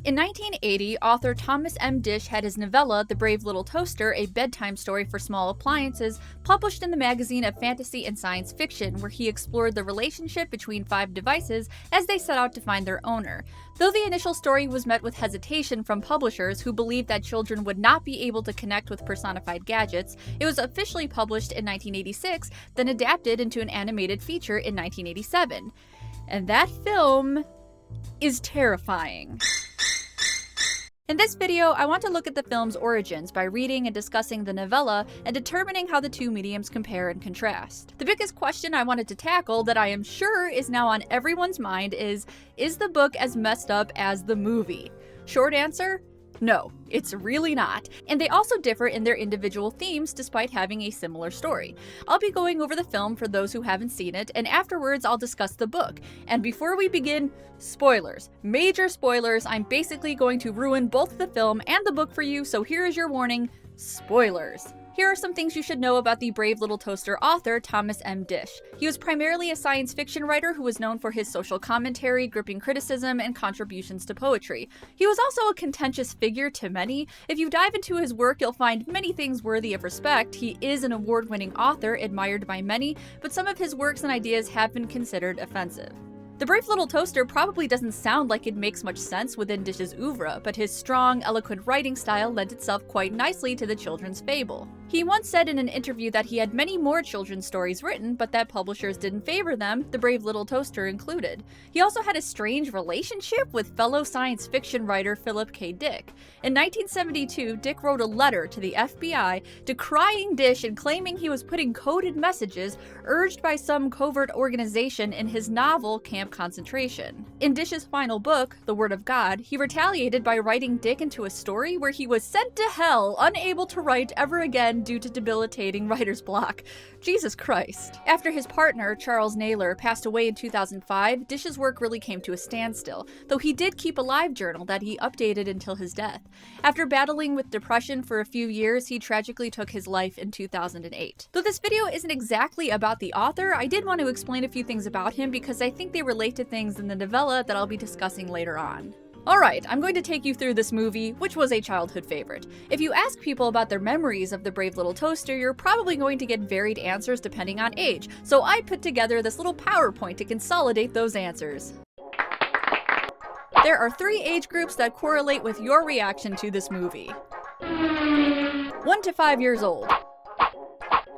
In 1980, author Thomas M. Disch had his novella, The Brave Little Toaster, a bedtime story for small appliances, published in the magazine of fantasy and science fiction, where he explored the relationship between 5 devices as they set out to find their owner. Though the initial story was met with hesitation from publishers who believed that children would not be able to connect with personified gadgets, it was officially published in 1986, then adapted into an animated feature in 1987. And that film is terrifying. In this video, I want to look at the film's origins by reading and discussing the novella and determining how the two mediums compare and contrast. The biggest question I wanted to tackle that I am sure is now on everyone's mind is the book as messed up as the movie? Short answer? No, it's really not. And they also differ in their individual themes despite having a similar story. I'll be going over the film for those who haven't seen it, and afterwards I'll discuss the book. And before we begin, spoilers. Major spoilers. I'm basically going to ruin both the film and the book for you, so here is your warning: spoilers. Here are some things you should know about the Brave Little Toaster author, Thomas M. Disch. He was primarily a science fiction writer who was known for his social commentary, gripping criticism, and contributions to poetry. He was also a contentious figure to many. If you dive into his work, you'll find many things worthy of respect. He is an award-winning author, admired by many, but some of his works and ideas have been considered offensive. The Brave Little Toaster probably doesn't sound like it makes much sense within Disch's oeuvre, but his strong, eloquent writing style lent itself quite nicely to the children's fable. He once said in an interview that he had many more children's stories written, but that publishers didn't favor them, The Brave Little Toaster included. He also had a strange relationship with fellow science fiction writer Philip K. Dick. In 1972, Dick wrote a letter to the FBI decrying Disch and claiming he was putting coded messages urged by some covert organization in his novel Camp Concentration. In Disch's final book, The Word of God, he retaliated by writing Dick into a story where he was sent to hell, unable to write ever again due to debilitating writer's block. Jesus Christ. After his partner, Charles Naylor, passed away in 2005, Disch's work really came to a standstill, though he did keep a live journal that he updated until his death. After battling with depression for a few years, he tragically took his life in 2008. Though this video isn't exactly about the author, I did want to explain a few things about him because I think they relate to things in the novella that I'll be discussing later on. Alright, I'm going to take you through this movie, which was a childhood favorite. If you ask people about their memories of The Brave Little Toaster, you're probably going to get varied answers depending on age, so I put together this little PowerPoint to consolidate those answers. There are 3 age groups that correlate with your reaction to this movie. 1 to 5 years old.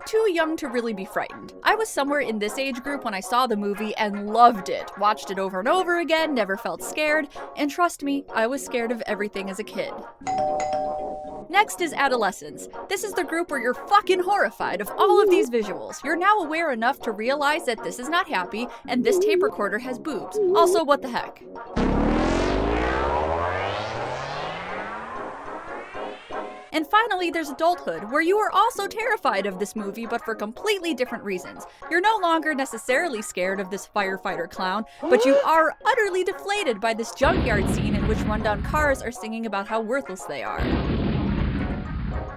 Too young to really be frightened. I was somewhere in this age group when I saw the movie and loved it. Watched it over and over again, never felt scared, and trust me, I was scared of everything as a kid. Next is adolescents. This is the group where you're fucking horrified of all of these visuals. You're now aware enough to realize that this is not happy, and this tape recorder has boobs. Also, what the heck? And finally, there's adulthood, where you are also terrified of this movie, but for completely different reasons. You're no longer necessarily scared of this firefighter clown, but you are utterly deflated by this junkyard scene in which rundown cars are singing about how worthless they are.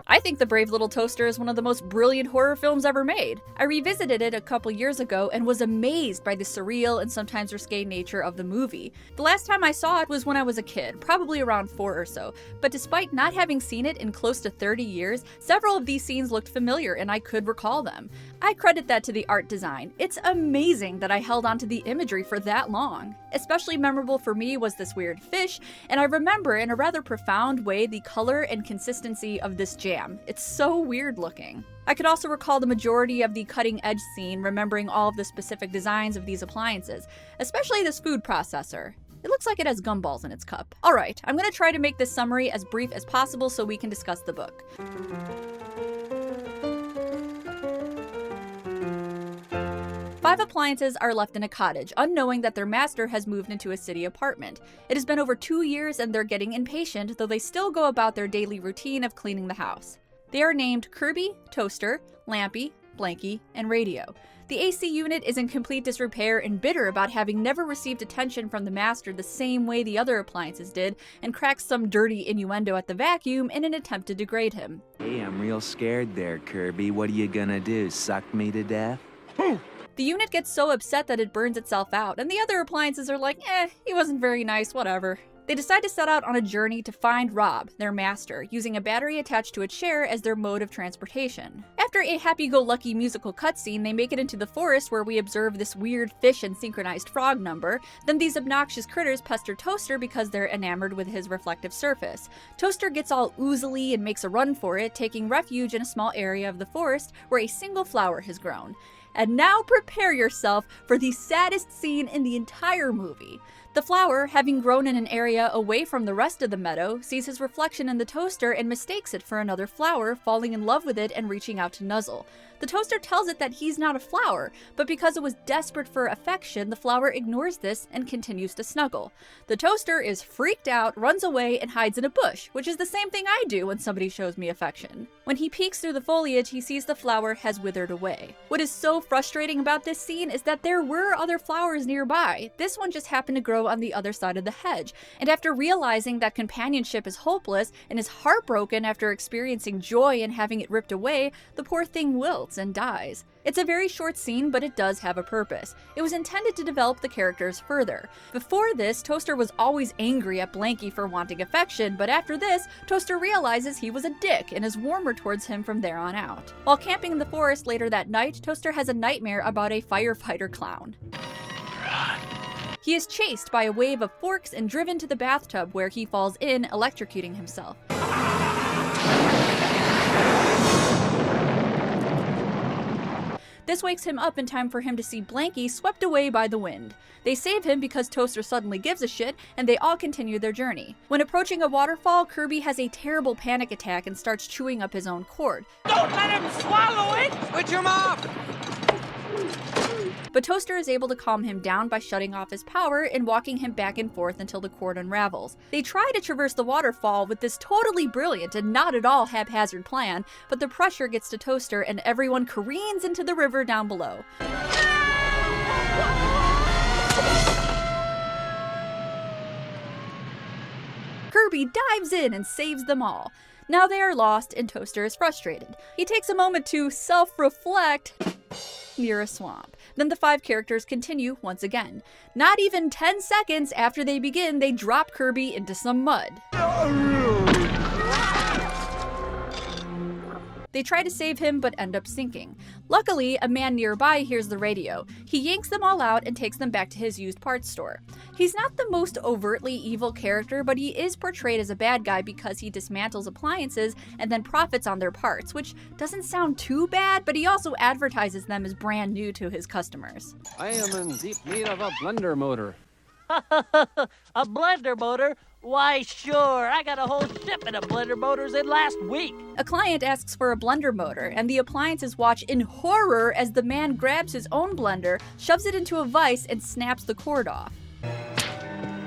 I think The Brave Little Toaster is one of the most brilliant horror films ever made. I revisited it a couple years ago and was amazed by the surreal and sometimes risque nature of the movie. The last time I saw it was when I was a kid, probably around 4 or so, but despite not having seen it in close to 30 years, several of these scenes looked familiar and I could recall them. I credit that to the art design. It's amazing that I held onto the imagery for that long. Especially memorable for me was this weird fish, and I remember in a rather profound way the color and consistency of this jam. It's so weird looking. I could also recall the majority of the cutting edge scene, remembering all of the specific designs of these appliances, especially this food processor. It looks like it has gumballs in its cup. Alright, I'm gonna try to make this summary as brief as possible so we can discuss the book. 5 appliances are left in a cottage, unknowing that their master has moved into a city apartment. It has been over 2 years and they're getting impatient, though they still go about their daily routine of cleaning the house. They are named Kirby, Toaster, Lampy, Blanky, and Radio. The AC unit is in complete disrepair and bitter about having never received attention from the master the same way the other appliances did, and cracks some dirty innuendo at the vacuum in an attempt to degrade him. Hey, I'm real scared there, Kirby. What are you gonna do, suck me to death? The unit gets so upset that it burns itself out, and the other appliances are like, he wasn't very nice, whatever. They decide to set out on a journey to find Rob, their master, using a battery attached to a chair as their mode of transportation. After a happy-go-lucky musical cutscene, they make it into the forest where we observe this weird fish and synchronized frog number. Then these obnoxious critters pester Toaster because they're enamored with his reflective surface. Toaster gets all oozily and makes a run for it, taking refuge in a small area of the forest where a single flower has grown. And now prepare yourself for the saddest scene in the entire movie. The flower, having grown in an area away from the rest of the meadow, sees his reflection in the toaster and mistakes it for another flower, falling in love with it and reaching out to nuzzle. The toaster tells it that he's not a flower, but because it was desperate for affection, the flower ignores this and continues to snuggle. The toaster is freaked out, runs away, and hides in a bush, which is the same thing I do when somebody shows me affection. When he peeks through the foliage, he sees the flower has withered away. What is so frustrating about this scene is that there were other flowers nearby. This one just happened to grow on the other side of the hedge, and after realizing that companionship is hopeless and is heartbroken after experiencing joy and having it ripped away, the poor thing wilts and dies. It's a very short scene, but it does have a purpose. It was intended to develop the characters further. Before this, Toaster was always angry at Blanky for wanting affection, but after this, Toaster realizes he was a dick and is warmer towards him from there on out. While camping in the forest later that night, Toaster has a nightmare about a firefighter clown. He is chased by a wave of forks and driven to the bathtub where he falls in, electrocuting himself. This wakes him up in time for him to see Blanky swept away by the wind. They save him because Toaster suddenly gives a shit, and they all continue their journey. When approaching a waterfall, Kirby has a terrible panic attack and starts chewing up his own cord. Don't let him swallow it! Switch him off! But Toaster is able to calm him down by shutting off his power and walking him back and forth until the cord unravels. They try to traverse the waterfall with this totally brilliant and not at all haphazard plan, but the pressure gets to Toaster and everyone careens into the river down below. Kirby dives in and saves them all. Now they are lost and Toaster is frustrated. He takes a moment to self-reflect near a swamp. Then the 5 characters continue once again. Not even 10 seconds after they begin, they drop Kirby into some mud. They try to save him but end up sinking. Luckily, a man nearby hears the radio. He yanks them all out and takes them back to his used parts store. He's not the most overtly evil character, but he is portrayed as a bad guy because he dismantles appliances and then profits on their parts, which doesn't sound too bad, but he also advertises them as brand new to his customers. I am in deep need of a blender motor. A blender motor? Why, sure. I got a whole shipment of blender motors in last week. A client asks for a blender motor, and the appliances watch in horror as the man grabs his own blender, shoves it into a vise, and snaps the cord off.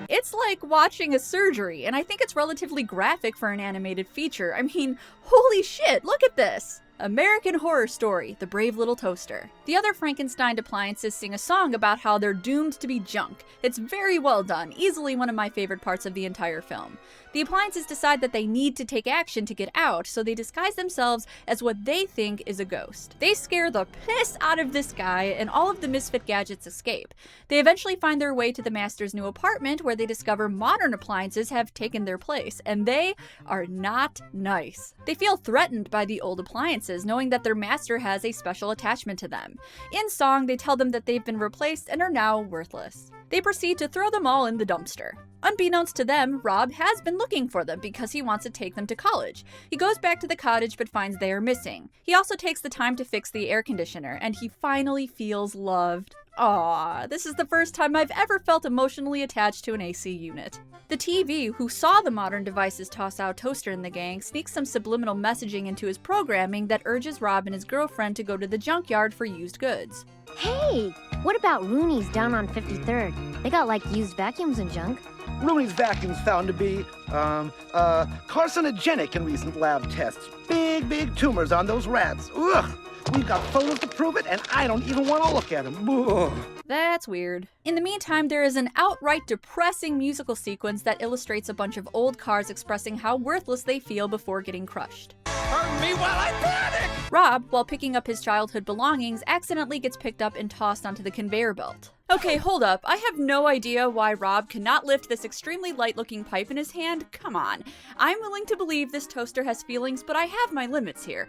It's like watching a surgery, and I think it's relatively graphic for an animated feature. I mean, holy shit, look at this! American Horror Story, The Brave Little Toaster. The other Frankenstein appliances sing a song about how they're doomed to be junk. It's very well done, easily one of my favorite parts of the entire film. The appliances decide that they need to take action to get out, so they disguise themselves as what they think is a ghost. They scare the piss out of this guy, and all of the misfit gadgets escape. They eventually find their way to the master's new apartment, where they discover modern appliances have taken their place, and they are not nice. They feel threatened by the old appliances, knowing that their master has a special attachment to them. In song, they tell them that they've been replaced and are now worthless. They proceed to throw them all in the dumpster. Unbeknownst to them, Rob has been looking for them because he wants to take them to college. He goes back to the cottage but finds they are missing. He also takes the time to fix the air conditioner, and he finally feels loved. Aww, this is the first time I've ever felt emotionally attached to an AC unit. The TV, who saw the modern devices toss out Toaster and the gang, sneaks some subliminal messaging into his programming that urges Rob and his girlfriend to go to the junkyard for used goods. Hey, what about Rooney's down on 53rd? They got like used vacuums and junk. Rooney's vacuums found to be, carcinogenic in recent lab tests. Big tumors on those rats. Ugh! We've got photos to prove it, and I don't even want to look at them. Ugh. That's weird. In the meantime, there is an outright depressing musical sequence that illustrates a bunch of old cars expressing how worthless they feel before getting crushed. Hurt me while I panic! Rob, while picking up his childhood belongings, accidentally gets picked up and tossed onto the conveyor belt. Okay, hold up. I have no idea why Rob cannot lift this extremely light-looking pipe in his hand. Come on. I'm willing to believe this toaster has feelings, but I have my limits here.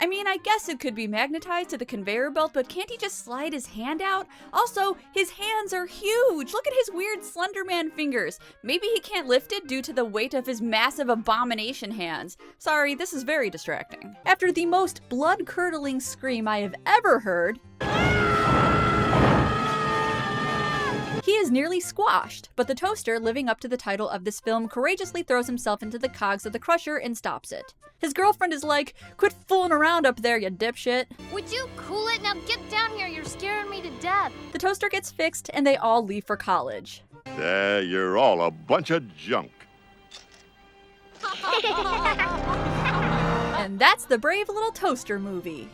I mean, I guess it could be magnetized to the conveyor belt, but can't he just slide his hand out? Also, his hands are huge! Look at his weird Slenderman fingers. Maybe he can't lift it due to the weight of his massive abomination hands. Sorry, this is very distracting. After the most blood-curdling scream I have ever heard, he is nearly squashed, but the toaster, living up to the title of this film, courageously throws himself into the cogs of the crusher and stops it. His girlfriend is like, "Quit fooling around up there, you dipshit." Would you cool it? Now get down here, you're scaring me to death. The toaster gets fixed, and they all leave for college. You're all a bunch of junk. And that's the Brave Little Toaster movie.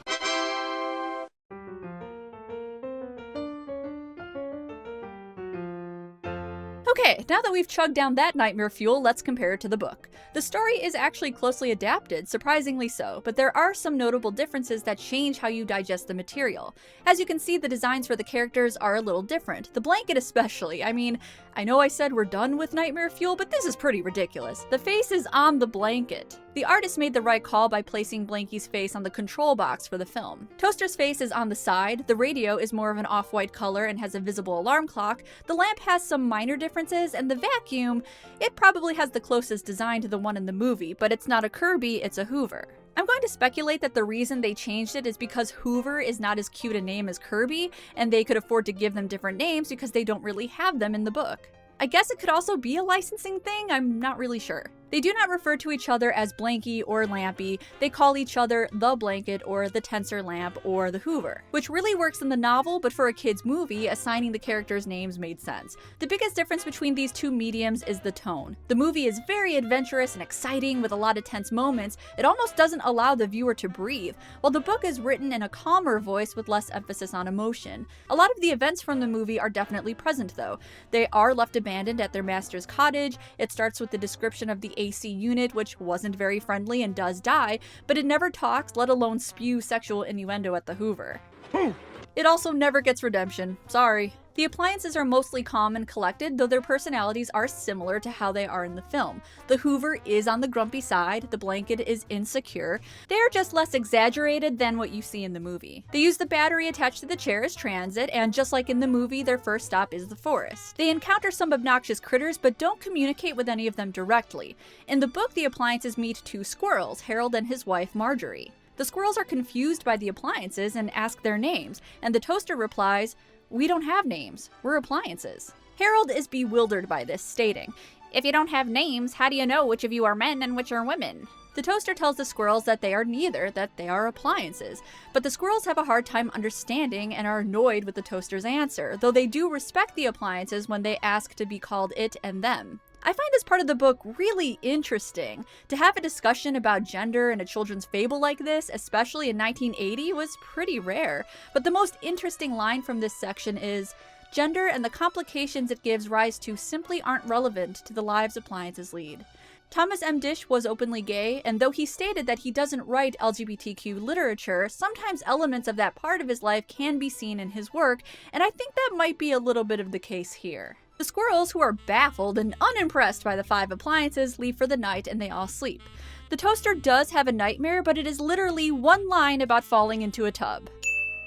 Okay, now that we've chugged down that nightmare fuel, let's compare it to the book. The story is actually closely adapted, surprisingly so, but there are some notable differences that change how you digest the material. As you can see, the designs for the characters are a little different, the blanket especially. I mean, I know I said we're done with nightmare fuel, but this is pretty ridiculous. The face is on the blanket. The artist made the right call by placing Blanky's face on the control box for the film. Toaster's face is on the side, the radio is more of an off-white color and has a visible alarm clock, the lamp has some minor differences, and the vacuum, it probably has the closest design to the one in the movie, but it's not a Kirby, it's a Hoover. I'm going to speculate that the reason they changed it is because Hoover is not as cute a name as Kirby, and they could afford to give them different names because they don't really have them in the book. I guess it could also be a licensing thing, I'm not really sure. They do not refer to each other as Blanky or Lampy, they call each other the Blanket or the Tensor Lamp or the Hoover, which really works in the novel, but for a kid's movie, assigning the characters' names made sense. The biggest difference between these two mediums is the tone. The movie is very adventurous and exciting with a lot of tense moments, it almost doesn't allow the viewer to breathe, while the book is written in a calmer voice with less emphasis on emotion. A lot of the events from the movie are definitely present though. They are left abandoned at their master's cottage, it starts with the description of the AC unit, which wasn't very friendly and does die, but it never talks, let alone spew sexual innuendo at the Hoover. It also never gets redemption, sorry. The appliances are mostly calm and collected, though their personalities are similar to how they are in the film. The Hoover is on the grumpy side, the Blanket is insecure. They are just less exaggerated than what you see in the movie. They use the battery attached to the chair as transit, and just like in the movie, their first stop is the forest. They encounter some obnoxious critters, but don't communicate with any of them directly. In the book, the appliances meet two squirrels, Harold and his wife, Marjorie. The squirrels are confused by the appliances and ask their names, and the toaster replies, "We don't have names, we're appliances." Harold is bewildered by this, stating, "If you don't have names, how do you know which of you are men and which are women?" The toaster tells the squirrels that they are neither, that they are appliances, but the squirrels have a hard time understanding and are annoyed with the toaster's answer, though they do respect the appliances when they ask to be called it and them. I find this part of the book really interesting. To have a discussion about gender in a children's fable like this, especially in 1980, was pretty rare. But the most interesting line from this section is, "Gender and the complications it gives rise to simply aren't relevant to the lives appliances lead." Thomas M. Disch was openly gay, and though he stated that he doesn't write LGBTQ literature, sometimes elements of that part of his life can be seen in his work, and I think that might be a little bit of the case here. The squirrels, who are baffled and unimpressed by the 5 appliances, leave for the night and they all sleep. The toaster does have a nightmare, but it is literally one line about falling into a tub.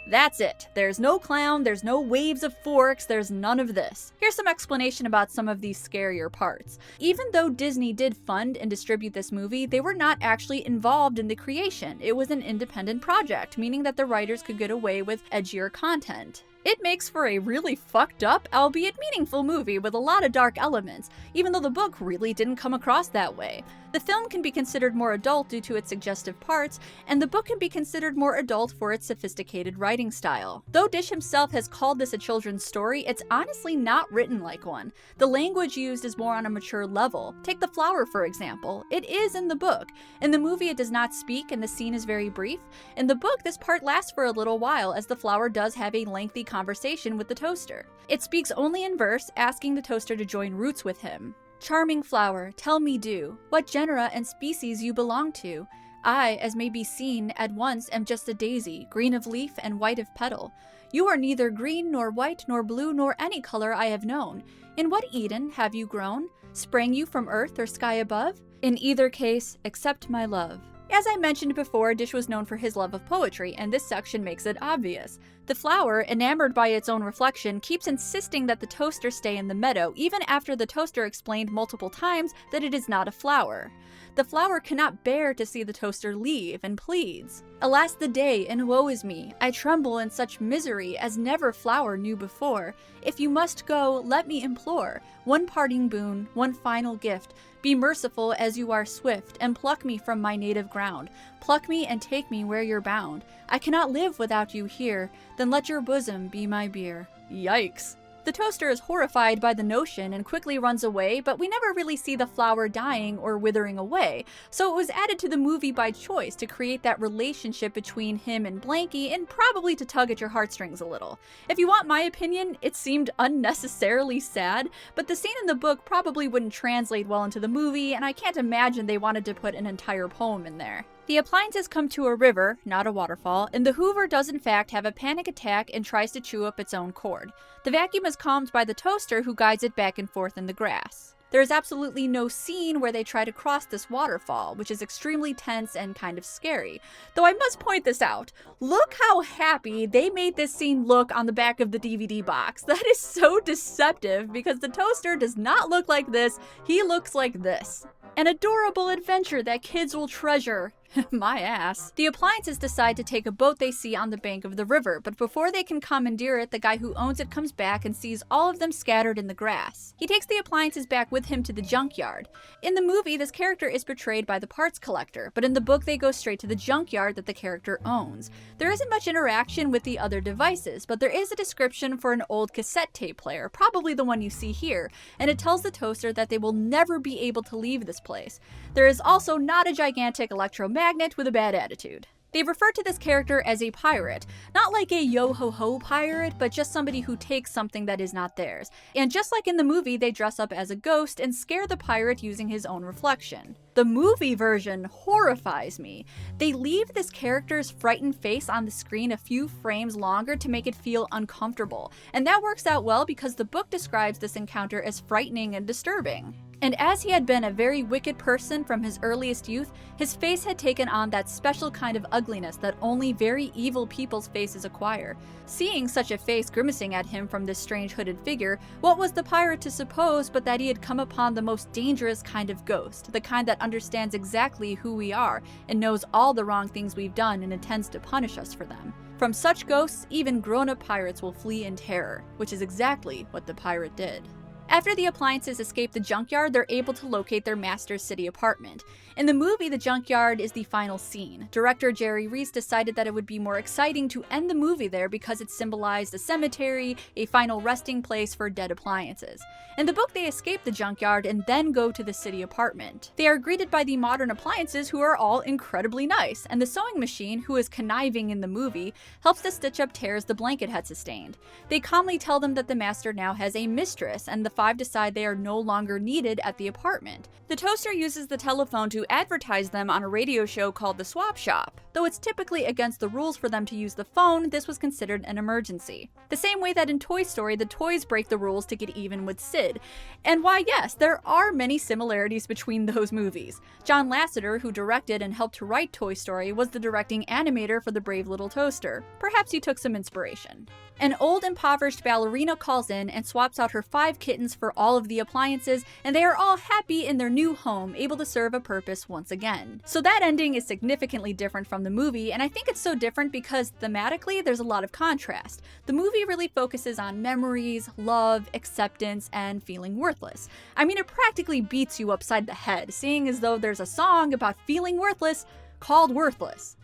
That's it. There's no clown, there's no waves of forks, there's none of this. Here's some explanation about some of these scarier parts. Even though Disney did fund and distribute this movie, they were not actually involved in the creation. It was an independent project, meaning that the writers could get away with edgier content. It makes for a really fucked up, albeit meaningful movie with a lot of dark elements, even though the book really didn't come across that way. The film can be considered more adult due to its suggestive parts, and the book can be considered more adult for its sophisticated writing style. Though Disch himself has called this a children's story, it's honestly not written like one. The language used is more on a mature level. Take the flower, for example. It is in the book. In the movie, it does not speak, and the scene is very brief. In the book, this part lasts for a little while, as the flower does have a lengthy conversation with the toaster. It speaks only in verse, asking the toaster to join roots with him. "Charming flower, tell me do, what genera and species you belong to. I, as may be seen at once, am just a daisy, green of leaf and white of petal. You are neither green, nor white, nor blue, nor any color I have known. In what Eden have you grown? Sprang you from earth or sky above? In either case, accept my love. As I mentioned before, Disch was known for his love of poetry, and this section makes it obvious. The flower, enamored by its own reflection, keeps insisting that the toaster stay in the meadow, even after the toaster explained multiple times that it is not a flower. The flower cannot bear to see the toaster leave, and pleads. Alas the day, and woe is me! I tremble in such misery as never flower knew before. If you must go, let me implore one parting boon, one final gift. Be merciful as you are swift, and pluck me from my native ground. Pluck me and take me where you're bound. I cannot live without you here, then let your bosom be my bier. Yikes. The toaster is horrified by the notion and quickly runs away, but we never really see the flower dying or withering away, so it was added to the movie by choice to create that relationship between him and Blanky and probably to tug at your heartstrings a little. If you want my opinion, it seemed unnecessarily sad, but the scene in the book probably wouldn't translate well into the movie, and I can't imagine they wanted to put an entire poem in there. The appliances come to a river, not a waterfall, and the Hoover does in fact have a panic attack and tries to chew up its own cord. The vacuum is calmed by the toaster, who guides it back and forth in the grass. There is absolutely no scene where they try to cross this waterfall, which is extremely tense and kind of scary. Though I must point this out, look how happy they made this scene look on the back of the DVD box. That is so deceptive, because the toaster does not look like this, he looks like this. An adorable adventure that kids will treasure. My ass. The appliances decide to take a boat they see on the bank of the river, but before they can commandeer it, the guy who owns it comes back and sees all of them scattered in the grass. He takes the appliances back with him to the junkyard. In the movie, this character is portrayed by the parts collector, but in the book they go straight to the junkyard that the character owns. There isn't much interaction with the other devices, but there is a description for an old cassette tape player, probably the one you see here, and it tells the toaster that they will never be able to leave this place. There is also not a gigantic electromagnet with a bad attitude. They refer to this character as a pirate, not like a yo-ho-ho pirate, but just somebody who takes something that is not theirs. And just like in the movie, they dress up as a ghost and scare the pirate using his own reflection. The movie version horrifies me. They leave this character's frightened face on the screen a few frames longer to make it feel uncomfortable, and that works out well because the book describes this encounter as frightening and disturbing. And as he had been a very wicked person from his earliest youth, his face had taken on that special kind of ugliness that only very evil people's faces acquire. Seeing such a face grimacing at him from this strange hooded figure, what was the pirate to suppose but that he had come upon the most dangerous kind of ghost, the kind that understands exactly who we are and knows all the wrong things we've done and intends to punish us for them. From such ghosts, even grown-up pirates will flee in terror, which is exactly what the pirate did. After the appliances escape the junkyard, they're able to locate their master's city apartment. In the movie, the junkyard is the final scene. Director Jerry Reese decided that it would be more exciting to end the movie there because it symbolized a cemetery, a final resting place for dead appliances. In the book, they escape the junkyard and then go to the city apartment. They are greeted by the modern appliances, who are all incredibly nice, and the sewing machine, who is conniving in the movie, helps to stitch up tears the blanket had sustained. They calmly tell them that the master now has a mistress, and the five decide they are no longer needed at the apartment. The toaster uses the telephone to advertise them on a radio show called The Swap Shop. Though it's typically against the rules for them to use the phone, this was considered an emergency. The same way that in Toy Story, the toys break the rules to get even with Sid. And why, yes, there are many similarities between those movies. John Lasseter, who directed and helped to write Toy Story, was the directing animator for The Brave Little Toaster. Perhaps he took some inspiration. An old, impoverished ballerina calls in and swaps out her 5 kittens for all of the appliances, and they are all happy in their new home, able to serve a purpose once again. So that ending is significantly different from the movie, and I think it's so different because thematically there's a lot of contrast. The movie really focuses on memories, love, acceptance, and feeling worthless. I mean, it practically beats you upside the head, seeing as though there's a song about feeling worthless called Worthless.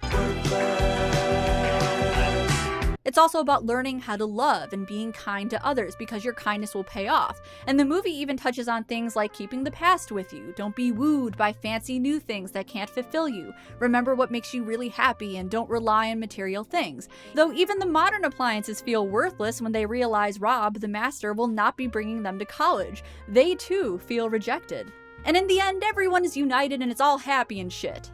It's also about learning how to love and being kind to others because your kindness will pay off. And the movie even touches on things like keeping the past with you. Don't be wooed by fancy new things that can't fulfill you. Remember what makes you really happy and don't rely on material things. Though even the modern appliances feel worthless when they realize Rob, the master, will not be bringing them to college. They too feel rejected. And in the end, everyone is united and it's all happy and shit.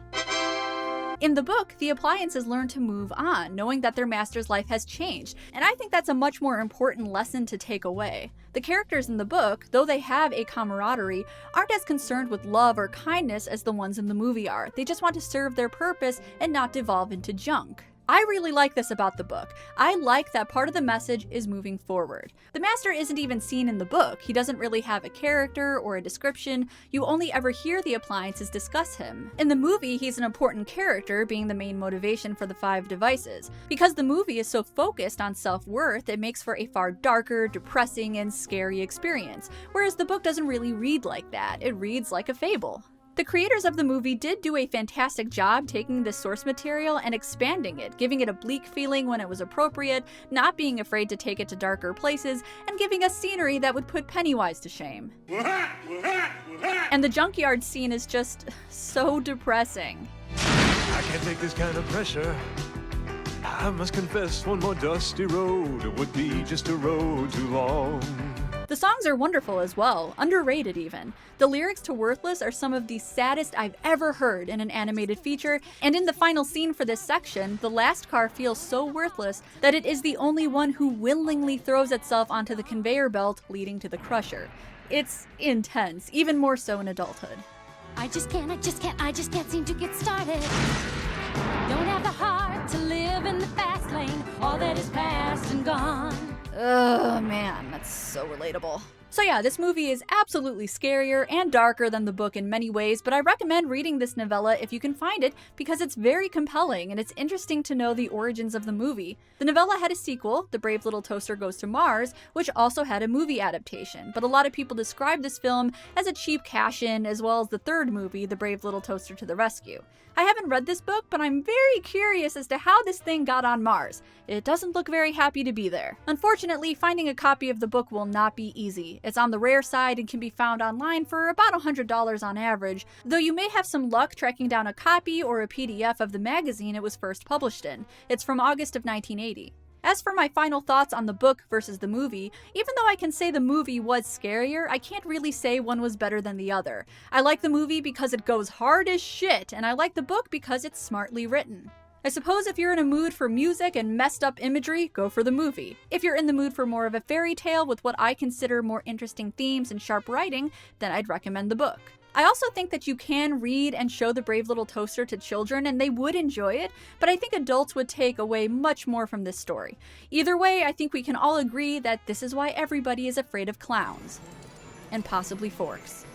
In the book, the appliances learn to move on, knowing that their master's life has changed, and I think that's a much more important lesson to take away. The characters in the book, though they have a camaraderie, aren't as concerned with love or kindness as the ones in the movie are. They just want to serve their purpose and not devolve into junk. I really like this about the book. I like that part of the message is moving forward. The master isn't even seen in the book. He doesn't really have a character or a description. You only ever hear the appliances discuss him. In the movie, he's an important character, being the main motivation for the 5 devices. Because the movie is so focused on self-worth, it makes for a far darker, depressing, and scary experience, whereas the book doesn't really read like that. It reads like a fable. The creators of the movie did do a fantastic job taking this source material and expanding it, giving it a bleak feeling when it was appropriate, not being afraid to take it to darker places, and giving us scenery that would put Pennywise to shame. And the junkyard scene is just so depressing. I can't take this kind of pressure. I must confess, one more dusty road would be just a road too long. The songs are wonderful as well, underrated even. The lyrics to Worthless are some of the saddest I've ever heard in an animated feature, and in the final scene for this section, the last car feels so worthless that it is the only one who willingly throws itself onto the conveyor belt leading to the crusher. It's intense, even more so in adulthood. I just can't seem to get started. Don't have the heart to live in the fast lane, all that is past and gone. Ugh, man, that's so relatable. So yeah, this movie is absolutely scarier and darker than the book in many ways, but I recommend reading this novella if you can find it because it's very compelling and it's interesting to know the origins of the movie. The novella had a sequel, The Brave Little Toaster Goes to Mars, which also had a movie adaptation, but a lot of people describe this film as a cheap cash-in, as well as the third movie, The Brave Little Toaster to the Rescue. I haven't read this book, but I'm very curious as to how this thing got on Mars. It doesn't look very happy to be there. Unfortunately, finding a copy of the book will not be easy. It's on the rare side and can be found online for about $100 on average, though you may have some luck tracking down a copy or a PDF of the magazine it was first published in. It's from August of 1980. As for my final thoughts on the book versus the movie, even though I can say the movie was scarier, I can't really say one was better than the other. I like the movie because it goes hard as shit, and I like the book because it's smartly written. I suppose if you're in a mood for music and messed up imagery, go for the movie. If you're in the mood for more of a fairy tale with what I consider more interesting themes and sharp writing, then I'd recommend the book. I also think that you can read and show The Brave Little Toaster to children and they would enjoy it, but I think adults would take away much more from this story. Either way, I think we can all agree that this is why everybody is afraid of clowns. And possibly forks.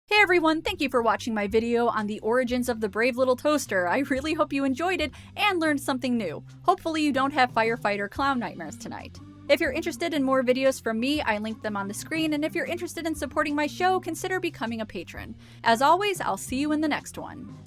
Hey everyone, thank you for watching my video on the origins of the Brave Little Toaster. I really hope you enjoyed it and learned something new. Hopefully you don't have firefighter clown nightmares tonight. If you're interested in more videos from me, I linked them on the screen, and if you're interested in supporting my show, consider becoming a patron. As always, I'll see you in the next one.